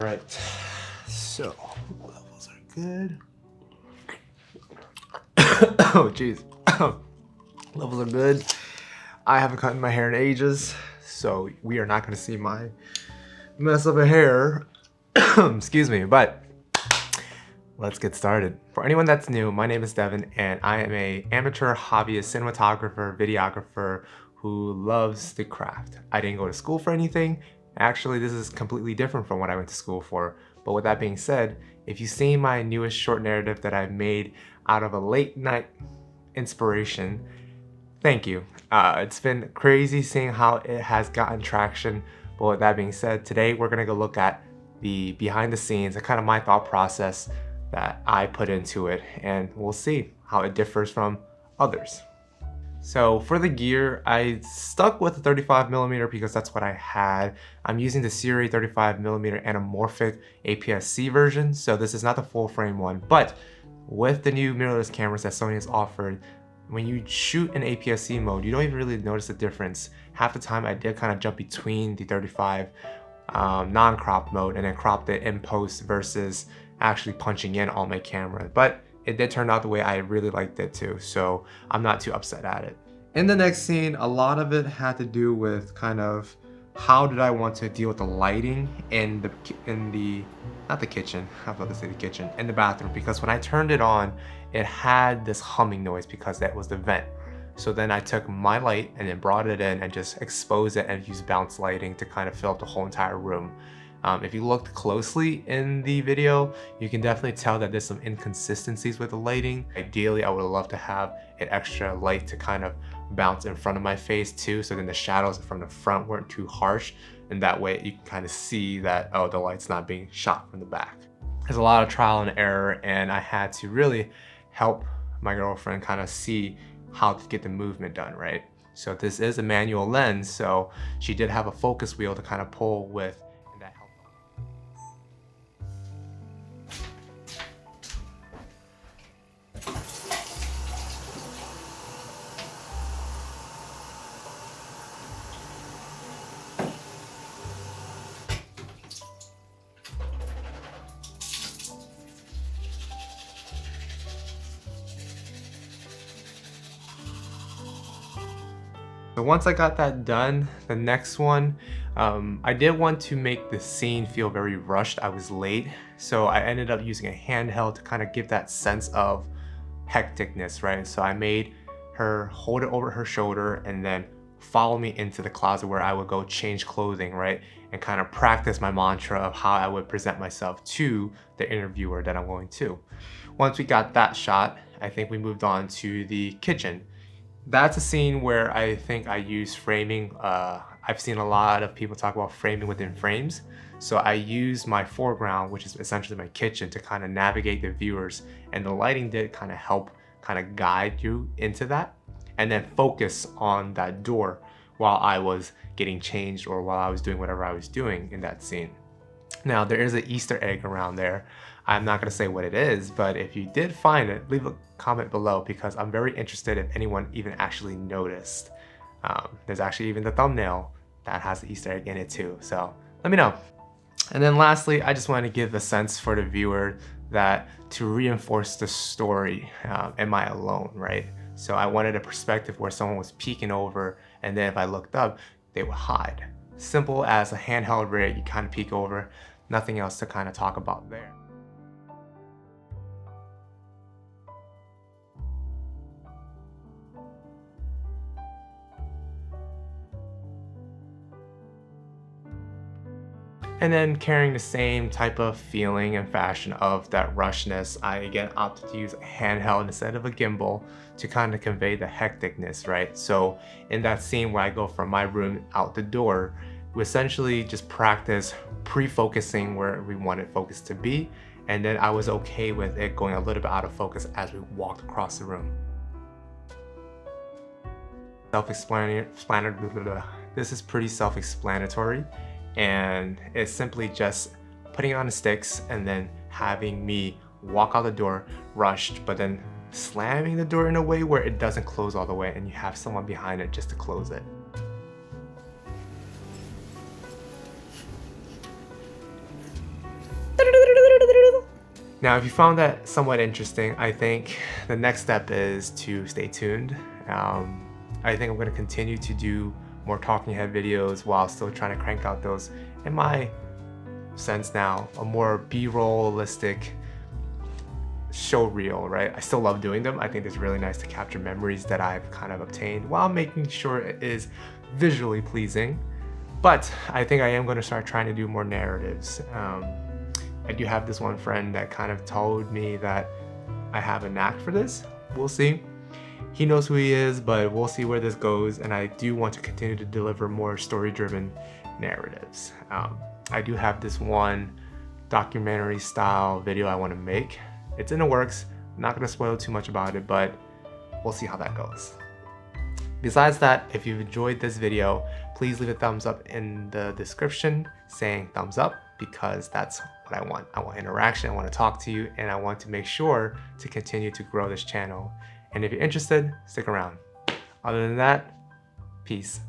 Right, so levels are good. Oh jeez, levels are good. I haven't cut my hair in ages, so we are not going to see my mess of a hair. Excuse me, but let's get started. For anyone that's new, my name is Devon, and I am an amateur hobbyist cinematographer, videographer who loves the craft. I didn't go to school for anything. Actually, this is completely different from what I went to school for. But with that being said, if you've seen my newest short narrative that I made out of a late night inspiration, thank you. It's been crazy seeing how it has gotten traction. But with that being said, today we're gonna go look at the behind the scenes and kind of my thought process that I put into it, and we'll see how it differs from others. So for the gear, I stuck with the 35mm because that's what I had. I'm using the Siri 35mm anamorphic APS-C version, so this is not the full frame one, but with the new mirrorless cameras that Sony has offered, when you shoot in APS-C mode, you don't even really notice the difference. Half the time I did kind of jump between the 35 non-crop mode and then cropped it in post versus actually punching in on my camera. But it did turn out the way I really liked it too, so I'm not too upset at it. In the next scene, a lot of it had to do with kind of how did I want to deal with the lighting in the not the kitchen, I was about to say the kitchen, in the bathroom, because when I turned it on, it had this humming noise because that was the vent. So then I took my light and then brought it in and just exposed it and used bounce lighting to kind of fill up the whole entire room. If you looked closely in the video, you can definitely tell that there's some inconsistencies with the lighting. Ideally, I would love to have an extra light to kind of bounce in front of my face too, so then the shadows from the front weren't too harsh, and that way you can kind of see that, oh, the light's not being shot from the back. There's a lot of trial and error, and I had to really help my girlfriend kind of see how to get the movement done, right? So this is a manual lens, so she did have a focus wheel to kind of pull with, and that helped. So once I got that done, the next one, I did want to make the scene feel very rushed. I was late, so I ended up using a handheld to kind of give that sense of hecticness, right? So I made her hold it over her shoulder and then follow me into the closet where I would go change clothing, right? And kind of practice my mantra of how I would present myself to the interviewer that I'm going to. Once we got that shot, I think we moved on to the kitchen. That's a scene where I think I use framing. I've seen a lot of people talk about framing within frames. So I use my foreground, which is essentially my kitchen, to kind of navigate the viewers. And the lighting did kind of help kind of guide you into that. And then focus on that door while I was getting changed or while I was doing whatever I was doing in that scene. Now, there is an Easter egg around there. I'm not gonna say what it is, but if you did find it, leave a comment below because I'm very interested if anyone even actually noticed. There's actually even the thumbnail that has the Easter egg in it too, so let me know. And then lastly, I just want to give a sense for the viewer that to reinforce the story, am I alone, right? So I wanted a perspective where someone was peeking over, and then if I looked up, they would hide. Simple as a handheld rig, you kind of peek over, nothing else to kind of talk about there. And then carrying the same type of feeling and fashion of that rushness, I again opted to use a handheld instead of a gimbal to kind of convey the hecticness, right? So in that scene where I go from my room out the door, we essentially just practice pre-focusing where we wanted focus to be, and then I was okay with it going a little bit out of focus as we walked across the room. Self-explanatory. This is pretty self-explanatory. And it's simply just putting on the sticks and then having me walk out the door rushed, but then slamming the door in a way where it doesn't close all the way and you have someone behind it just to close it. Now, if you found that somewhat interesting, I think the next step is to stay tuned. I think I'm going to continue to do more talking head videos while still trying to crank out those, in my sense now, a more B-rollistic show reel, right? I still love doing them. I think it's really nice to capture memories that I've kind of obtained while making sure it is visually pleasing. But I think I am going to start trying to do more narratives. I do have this one friend that kind of told me that I have a knack for this. We'll see. He knows who he is, but we'll see where this goes. And I do want to continue to deliver more story-driven narratives. I do have this one documentary style video I want to make. It's in the works. I'm not going to spoil too much about it, but we'll see how that goes. Besides that, if you've enjoyed this video, please leave a thumbs up in the description saying thumbs up, because that's what I want. I want interaction, I want to talk to you, and I want to make sure to continue to grow this channel. And if you're interested, stick around. Other than that, peace.